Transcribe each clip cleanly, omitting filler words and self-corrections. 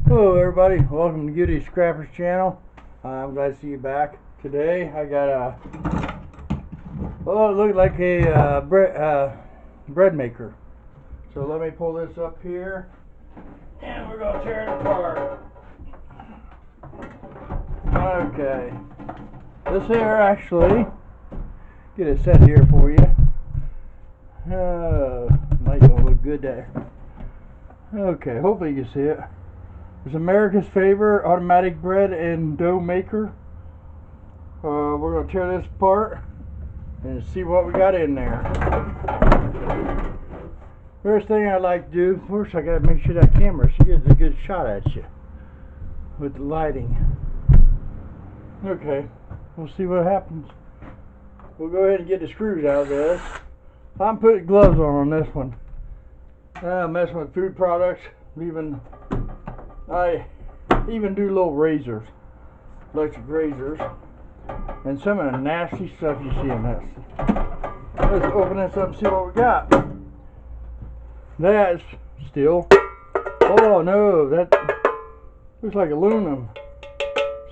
Hello everybody, welcome to Goody Scrappers channel. I'm glad to see you back. Today I got it looked like a bread maker. So let me pull this up here and we're going to tear it apart. Okay, this here actually, get it set here for you. Might don't look good there. Okay, hopefully you can see it. It's America's favorite automatic bread and dough maker. We're going to tear this apart and see what we got in there. First thing I like to do, first I got to make sure that camera gets a good shot at you with the lighting. Okay, we'll see what happens. We'll go ahead and get the screws out of this. I'm putting gloves on this one. I'm messing with food products, I even do little razors, electric razors, and some of the nasty stuff you see in this. Let's open this up and see what we got. That's steel. Oh no, that looks like aluminum.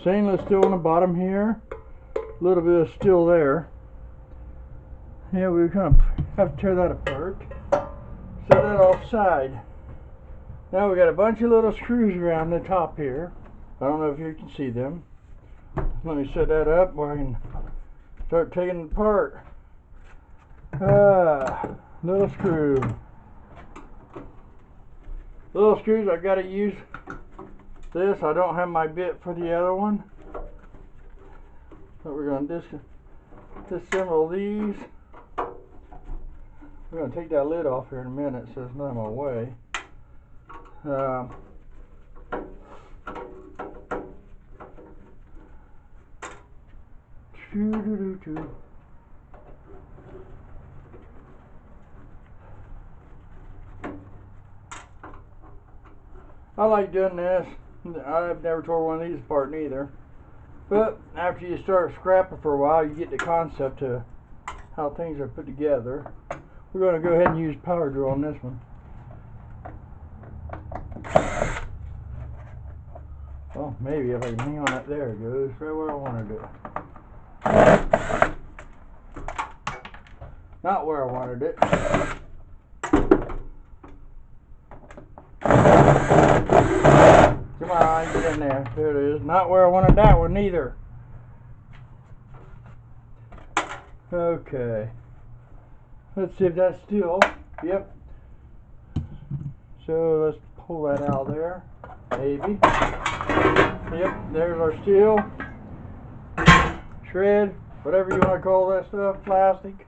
Stainless steel on the bottom here. A little bit of steel there. Yeah, we're going to have to tear that apart. Set that offside. Now we got a bunch of little screws around the top here. I don't know if you can see them. Let me set that up where I can start taking it apart. Little screw. Little screws, I gotta use this. I don't have my bit for the other one. So we're gonna disassemble these. We're gonna take that lid off here in a minute so it's not in my way. I like doing this. I've never tore one of these apart neither. But after you start scrapping for a while, you get the concept of how things are put together. We're going to go ahead and use power drill on this one. Well, maybe if I can hang on it, there it goes, right where I wanted it. Not where I wanted it. Come on, get in there. There it is. Not where I wanted that one either. Okay. Let's see if that's steel. Yep. So let's pull that out there. Maybe. Yep, there's our steel. Shred, whatever you want to call that stuff, plastic.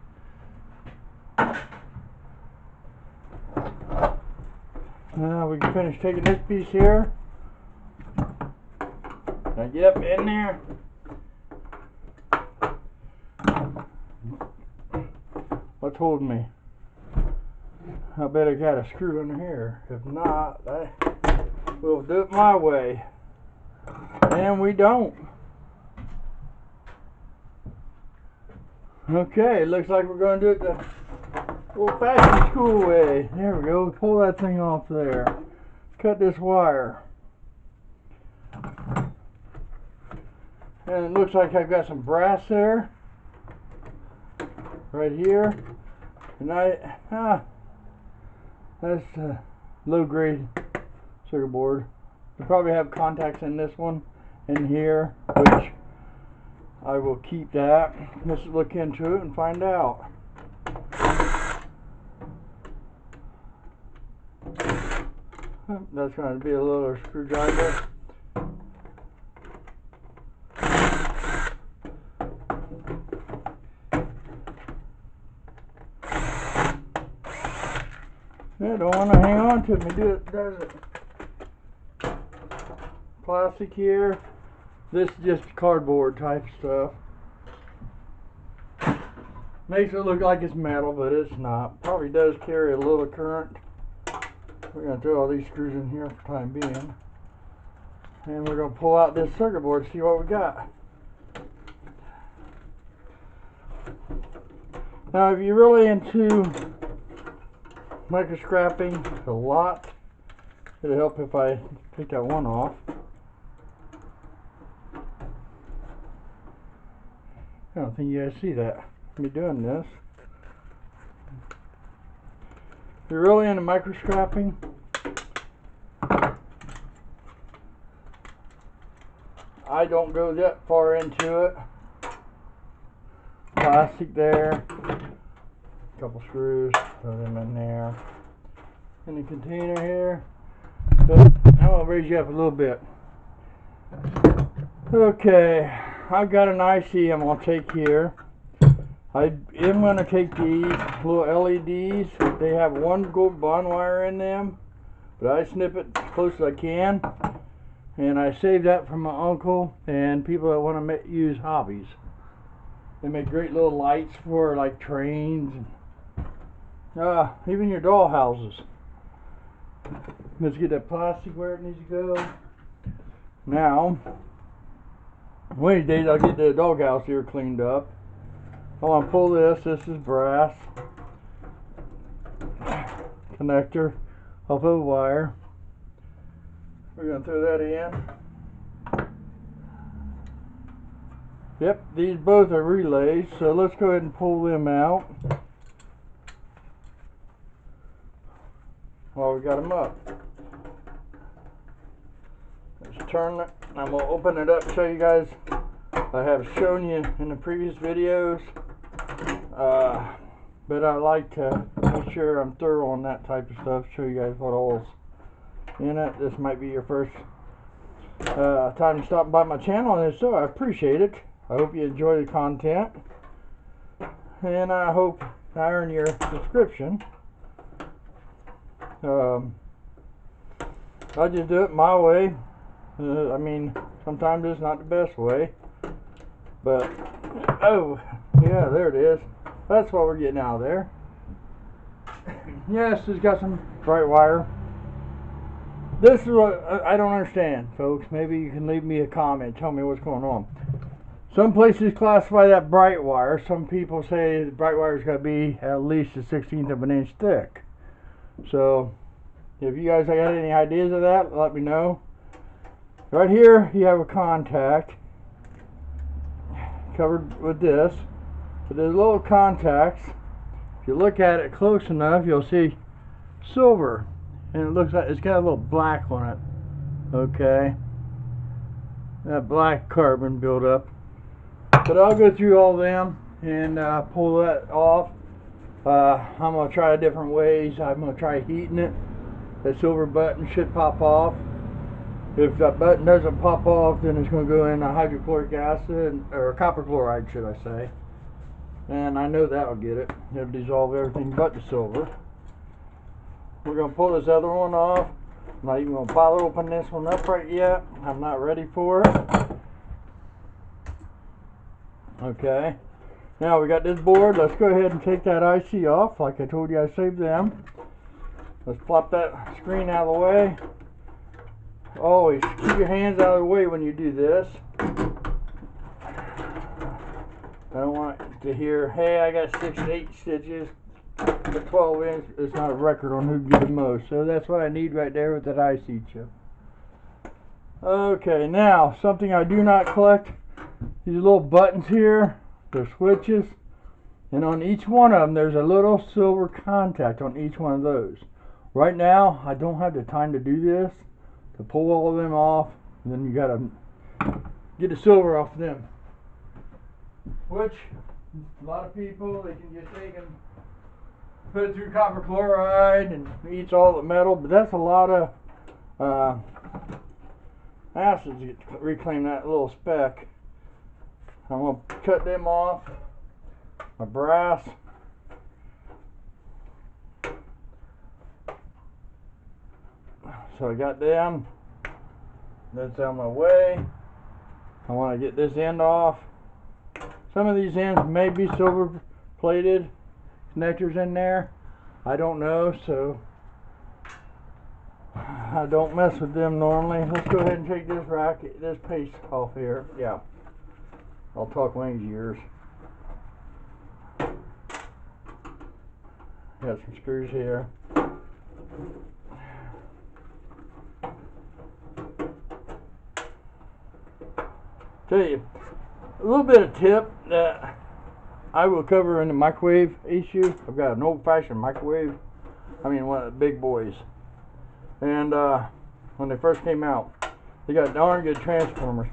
Now we can finish taking this piece here. Now get up in there. What's holding me? I bet I got a screw in here. If not, we'll do it my way. And we don't. Okay, it looks like we're going to do it the old-fashioned school way. There we go. Pull that thing off there. Cut this wire. And it looks like I've got some brass there. Right here. And that's a low-grade circuit board. You probably have contacts in this one and here, which I will keep that. Let's look into it and find out. That's going to be a little screwdriver. Yeah, don't want to hang on to me, does it? Plastic here. This is just cardboard type stuff. Makes it look like it's metal, but it's not. Probably does carry a little current. We're going to throw all these screws in here for the time being. And we're going to pull out this circuit board and see what we got. Now, if you're really into micro scrapping a lot, It'll help if I take that one off. I don't think you guys see that, me doing this. If you're really into microscoping, I don't go that far into it. Plastic there, a couple screws, throw them in there. In the container here, but I'm gonna raise you up a little bit. Okay, I've got an IC I'm gonna take here. I am gonna take these little LEDs. They have one gold bond wire in them, but I snip it as close as I can, and I saved that from my uncle and people that want to use hobbies. They make great little lights for like trains and even your doll houses. Let's get that plastic where it needs to go. Now, one of these days I'll get the doghouse here cleaned up. I want to pull this. This is brass connector off of a wire. We're going to throw that in. Yep, these both are relays, so let's go ahead and pull them out while we got them up. Let's turn it. I'm going to open it up, show you guys. I have shown you in the previous videos, but I like to make sure I'm thorough on that type of stuff, show you guys what all's in it. This might be your first time stopping by my channel, and if so, I appreciate it. I hope you enjoy the content, and I hope I earn your subscription. I just do it my way. I mean, sometimes it's not the best way, but oh yeah, there it is. That's what we're getting out of there. Yes, it's got some bright wire. This is what I don't understand, folks. Maybe you can leave me a comment, tell me what's going on. Some places classify that bright wire. Some people say the bright wire's got to be at least a 1/16 of an inch thick. So if you guys got any ideas of that, let me know. Right here you have a contact covered with this. So there's little contacts. If you look at it close enough, you'll see silver, and it looks like it's got a little black on it. Okay, that black carbon buildup. But I'll go through all them and pull that off. I'm going to try different ways. I'm going to try heating it. That silver button should pop off. If that button doesn't pop off, then it's going to go in a hydrochloric acid, or copper chloride, should I say. And I know that'll get it. It'll dissolve everything but the silver. We're going to pull this other one off. I'm not even going to bother opening this one up right yet. I'm not ready for it. Okay. Now we got this board. Let's go ahead and take that IC off. Like I told you, I saved them. Let's plop that screen out of the way. Always keep your hands out of the way when you do this. I don't want to hear, hey, I got 6 to 8 stitches. The 12 inch is not a record on who can get the most. So that's what I need right there with that IC chip. Okay, now something I do not collect. These little buttons here, they're switches. And on each one of them, there's a little silver contact on each one of those. Right now, I don't have the time to do this, to pull all of them off. And then you gotta get the silver off them. Which, a lot of people, they can just take and put it through copper chloride and eats all the metal, but that's a lot of acids to reclaim that little speck. I'm going to cut them off. My brass. So I got them. That's on my way. I want to get this end off. Some of these ends may be silver plated connectors in there. I don't know, so I don't mess with them normally. Let's go ahead and take this paste off here. Yeah, I'll talk Wayne's ears. Got some screws here. Tell you a little bit of tip that I will cover in the microwave issue. I've got an old-fashioned microwave. I mean, one of the big boys. And when they first came out, they got darn good transformers.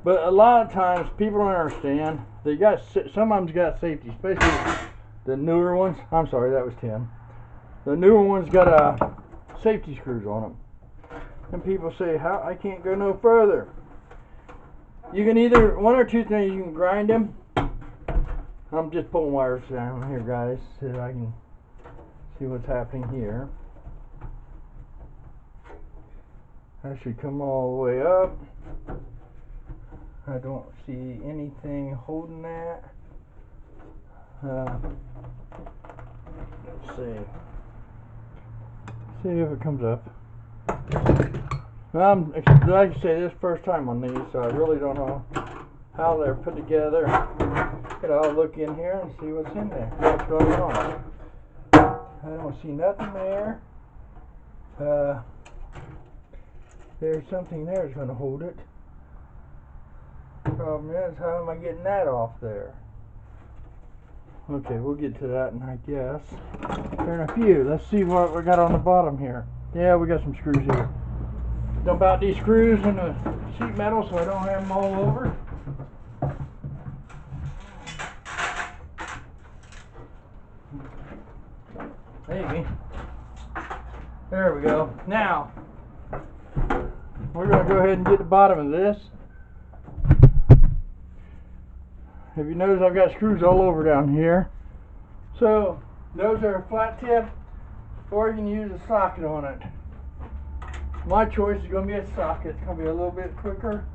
But a lot of times people don't understand. They got some of them's got safety, especially the newer ones. I'm sorry, that was 10. The newer ones got safety screws on them. And people say, "How? I can't go no further." You can either one or two things. You can grind them. I'm just pulling wires down here, guys, so I can see what's happening here. That should come all the way up. I don't see anything holding that. Let's see. See if it comes up. Like I say, this is the first time on these, so I really don't know how they're put together. But I'll look in here and see what's in there. What's going on? I don't see nothing there. There's something there that's going to hold it. Problem is, how am I getting that off there? Okay, we'll get to that, and I guess there are a few. Let's see what we got on the bottom here. Yeah, we got some screws here. Dump out these screws in the sheet metal so I don't have them all over. Maybe. There we go. Now, we're going to go ahead and get the bottom of this. If you notice, I've got screws all over down here. So, those are a flat tip, or you can use a socket on it. My choice is going to be a socket. It's going to be a little bit quicker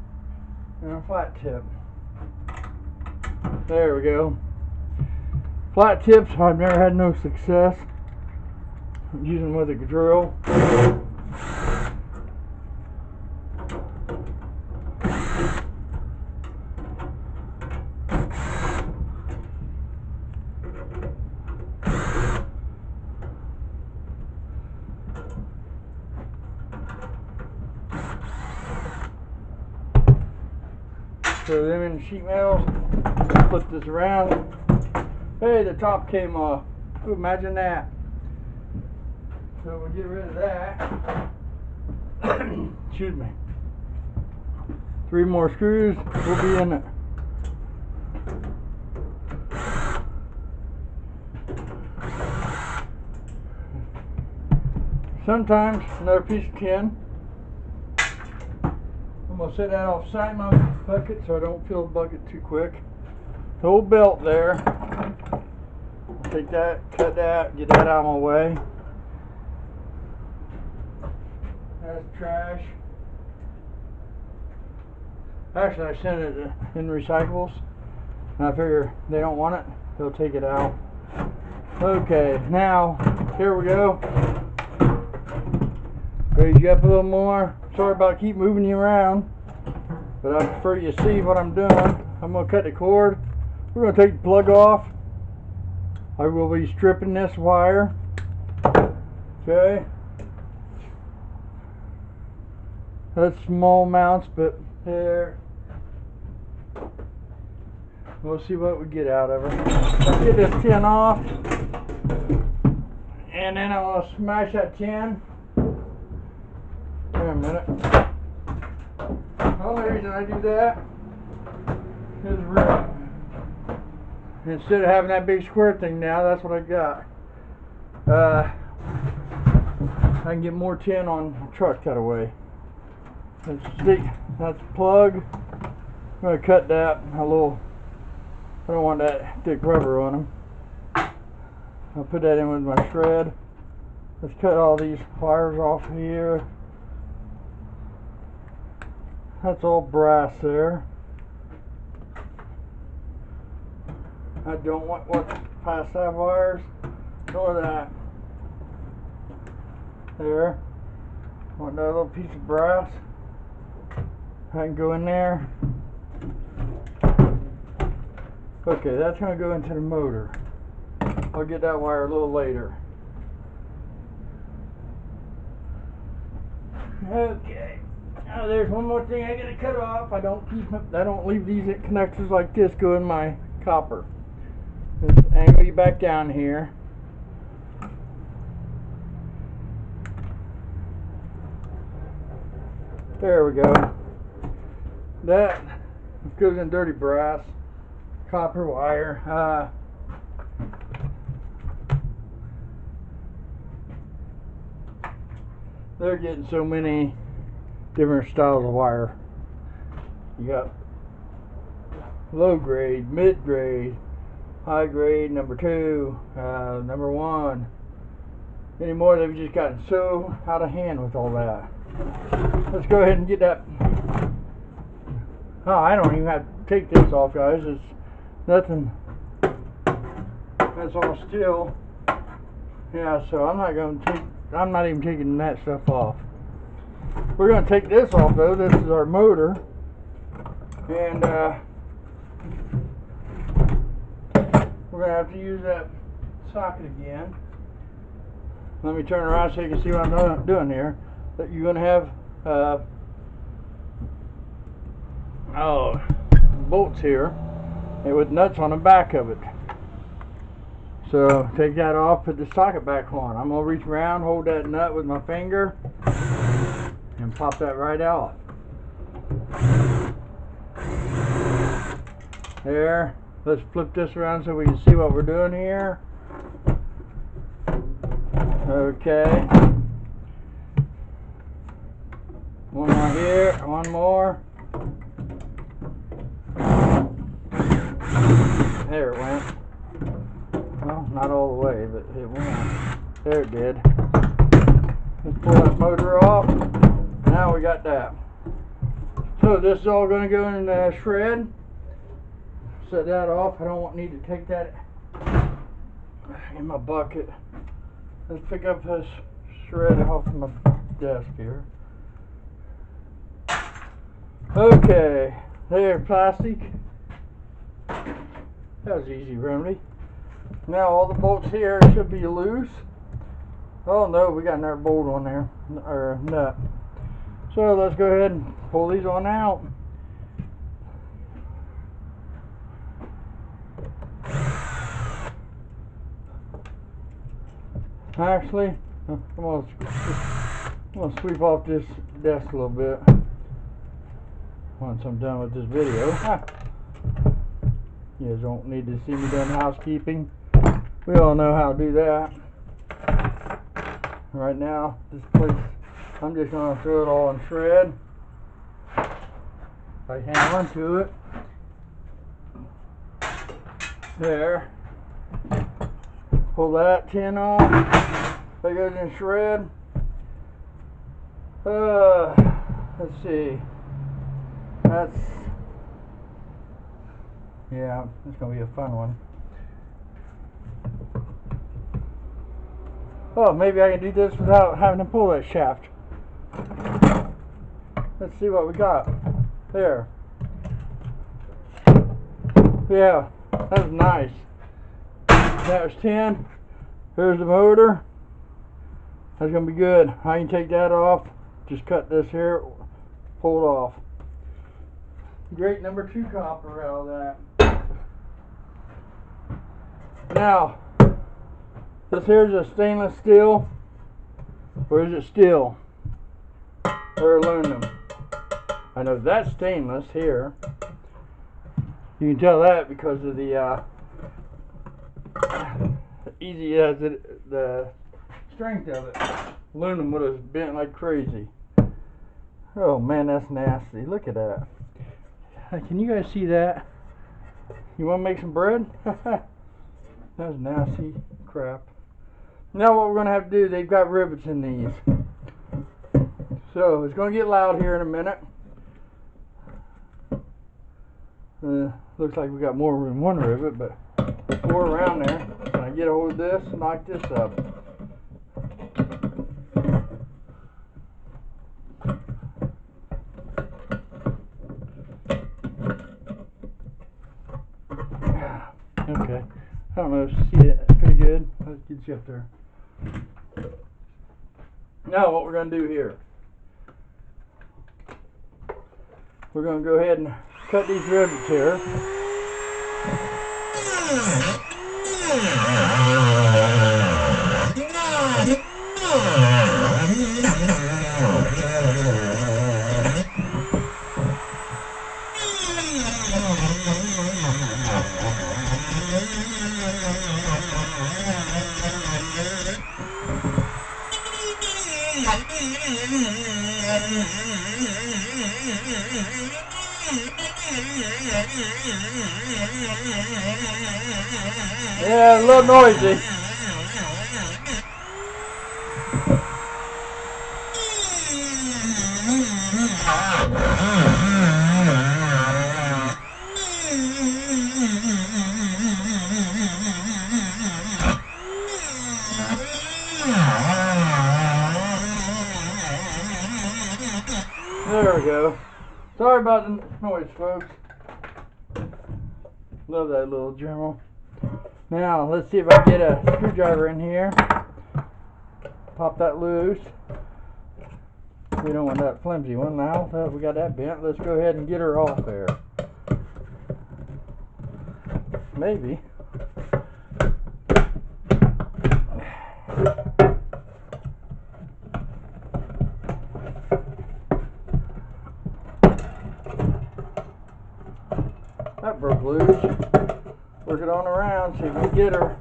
than a flat tip. There we go. Flat tips, I've never had no success using with a drill. Throw them in the sheet metal, flip this around. Hey, the top came off. Ooh, imagine that. So we'll get rid of that. Excuse me. 3 more screws will be in it. Sometimes another piece of tin. I'm going to set that off side of my bucket so I don't fill the bucket too quick. The old belt there. Take that, cut that, get that out of my way. That's trash. Actually, I sent it in recyclables, and I figure they don't want it, they'll take it out. Okay, now here we go. Raise you up a little more. Sorry about keep moving you around, but I prefer you see what I'm doing. I'm going to cut the cord. We're going to take the plug off. I will be stripping this wire. Okay. That's small amounts, but there. We'll see what we get out of it. Let's get this tin off, and then I'll smash that tin. Wait a minute. The only reason I do that is instead of having that big square thing now, that's what I got. I can get more tin on the truck cutaway. That's the plug. I'm going to cut that a little. I don't want that thick rubber on them. I'll put that in with my shred. Let's cut all these wires off here. That's all brass there. I don't want what's past that wires, nor that. There. Want another little piece of brass. I can go in there. Okay, that's going to go into the motor. I'll get that wire a little later. Okay. Now there's one more thing I gotta cut off. I don't leave these connectors like this go in my copper. Just angle you back down here. There we go. That goes in dirty brass, copper wire. They're getting so many different styles of wire. You got low grade, mid grade, high grade, number 2, number 1. Anymore, they've just gotten so out of hand with all that. Let's go ahead and get that. Oh, I don't even have to take this off, guys. It's nothing. That's all steel. Yeah, so I'm not even taking that stuff off. We're going to take this off though. This is our motor, and we're going to have to use that socket again. Let me turn around so you can see what I'm doing here. That you're going to have bolts here and with nuts on the back of it. So take that off, put the socket back on. I'm going to reach around, hold that nut with my finger, and pop that right out. There. Let's flip this around so we can see what we're doing here. Okay. One more here, one more. There it went. Well, not all the way, but it went. There it did. Let's pull that motor off. Now we got that. So this is all going to go in the shred. Set that off. I don't need to take that in my bucket. Let's pick up this shred off my desk here. Okay, there, plastic. That was easy remedy. Now all the bolts here should be loose. Oh no, we got another bolt on there, or nut. So let's go ahead and pull these on out. Actually, I'm gonna sweep off this desk a little bit once I'm done with this video. You guys don't need to see me doing housekeeping. We all know how to do that. Right now, this place, I'm just going to throw it all in shred. I hang on to it. There. Pull that tin off. That goes in shred. Let's see. Yeah, it's going to be a fun one. Oh, maybe I can do this without having to pull that shaft. Let's see what we got. There. Yeah, that was nice. That was 10. Here's the motor. That's going to be good. I can take that off. Just cut this here, pull it off. Great number 2 copper out of that. Now, this here's a stainless steel, or is it steel, or aluminum? I know that's stainless here. You can tell that because of the the strength of it. Aluminum would have bent like crazy. Oh man, that's nasty. Look at that. Can you guys see that? You want to make some bread? That's nasty crap. Now what we're going to have to do, they've got rivets in these. So it's going to get loud here in a minute. Looks like we got more than one rivet, but 4 around there. When I get a hold of this, knock this up. Okay. I don't know if you see it pretty good. Let's get you up there. Now what we're going to do here. we're going to go ahead and cut these rivets here. Yeah, a little noisy. There we go. Sorry about the noise, folks. Love that little Dremel. Now, let's see if I can get a screwdriver in here. Pop that loose. We don't want that flimsy one now. We got that bent. Let's go ahead and get her off there. Maybe. That broke loose. Work it on around, see if we can get her.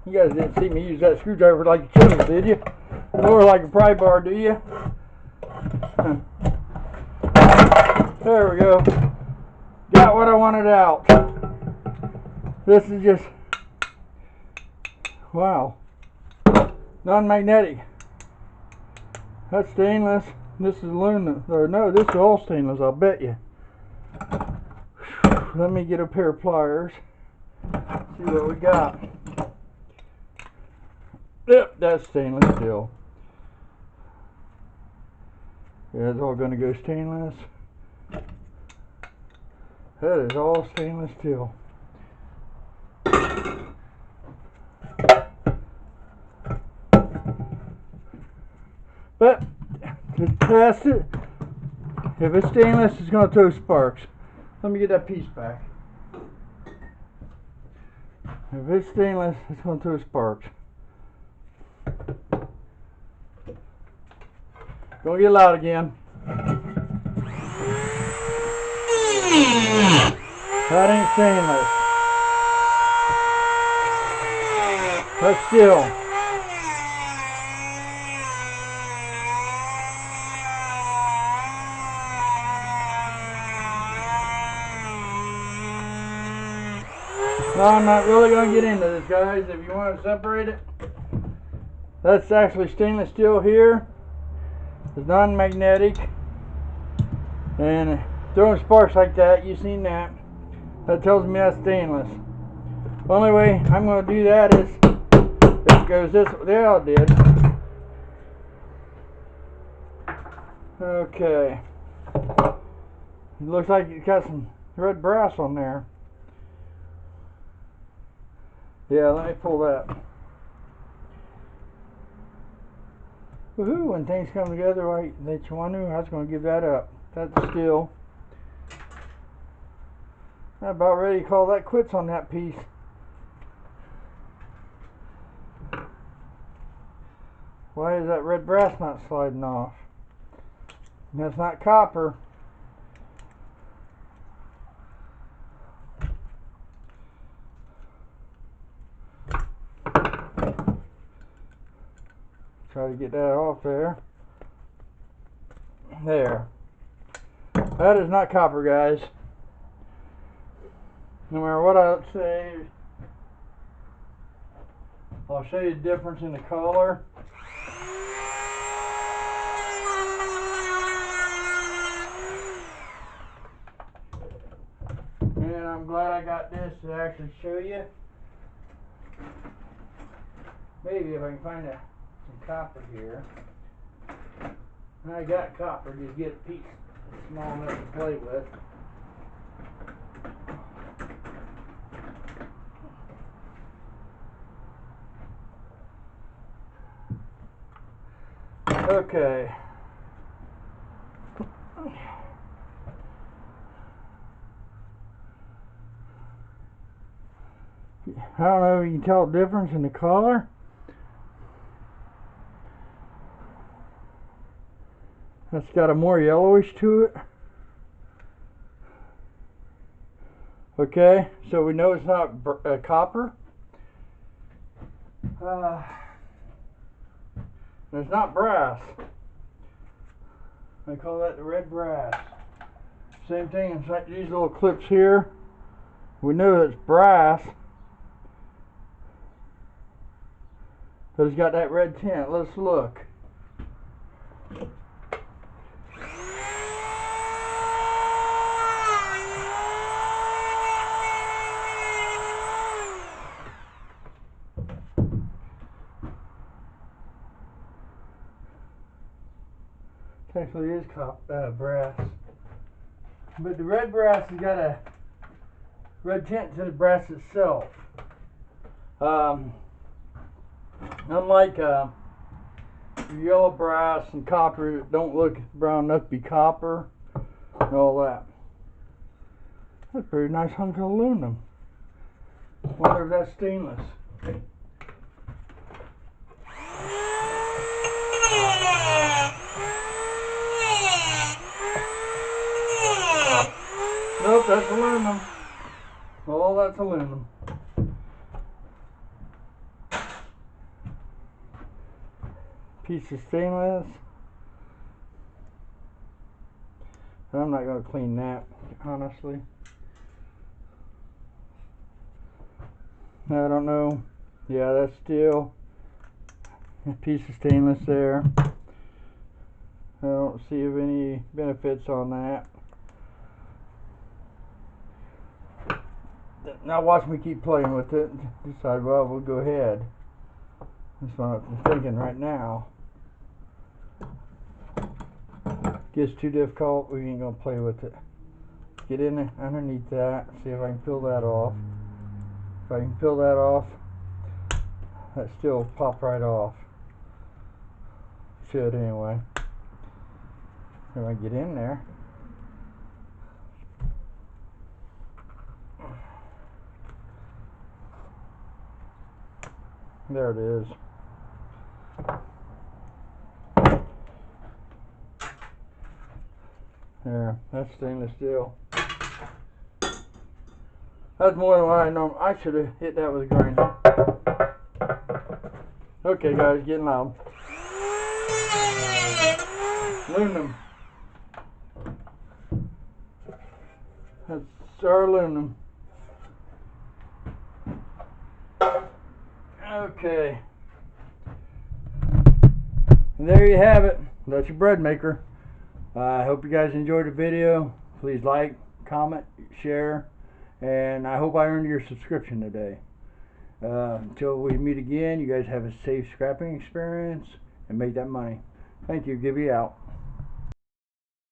You guys didn't see me use that screwdriver like a chisel, did you? Or like a pry bar, do you? There we go. Got what I wanted out. This is just, wow. Non-magnetic. That's stainless. This is aluminum. Or no, this is all stainless, I'll bet you. Let me get a pair of pliers. See what we got. Yep, that's stainless steel. Yeah, it's all going to go stainless. That is all stainless steel. But to test it, if it's stainless, it's going to throw sparks. Let me get that piece back. If it's stainless, it's going to throw sparks. Gonna get loud again. That ain't stainless. That's steel. No, I'm not really gonna get into this, guys. If you want to separate it, that's actually stainless steel here. It's non-magnetic, and throwing sparks like that, you've seen that. That tells me that's stainless. The only way I'm going to do that is if it goes this way. There, it did. Okay. It looks like it's got some red brass on there. Yeah, let me pull that. Woohoo, when things come together like that you want to, I was going to give that up. That's steel. I'm about ready to call that quits on that piece. Why is that red brass not sliding off? That's not copper. Try to get that off there. There. That is not copper, guys. No matter what I say, I'll show you the difference in the color. And I'm glad I got this to actually show you. Maybe if I can find a some copper here. And I got copper, just get a piece small enough to play with. Okay. I don't know if you can tell the difference in the color. That's got a more yellowish to it. Okay, so we know it's not copper. It's not brass. I call that the red brass. Same thing inside these little clips here. We know it's brass, but it's got that red tint. Let's look. Actually is brass, but the red brass has got a red tint to the brass itself. Unlike yellow brass and copper that don't look brown enough to be copper and all that. That's a pretty nice hunk of aluminum. Wonder if that's stainless. Nope, that's aluminum. Oh, that's aluminum. Piece of stainless. I'm not going to clean that, honestly. I don't know. Yeah, that's still a piece of stainless there. I don't see any benefits on that. Now watch me keep playing with it and decide, well, we'll go ahead. That's what I'm thinking right now. Gets too difficult, we ain't gonna play with it. Get in there underneath that, see if I can peel that off. If I can peel that off, that still pop right off. Should anyway. If I get in there. There it is. There, that's stainless steel. That's more than what I know. I should have hit that with a grinder. Okay, guys, getting loud. Aluminum. That's our aluminum. Okay. And there you have it. That's your bread maker. I hope you guys enjoyed the video. Please like, comment, share, and I hope I earned your subscription today. Until we meet again, you guys have a safe scrapping experience and make that money. Thank you. Gibby out.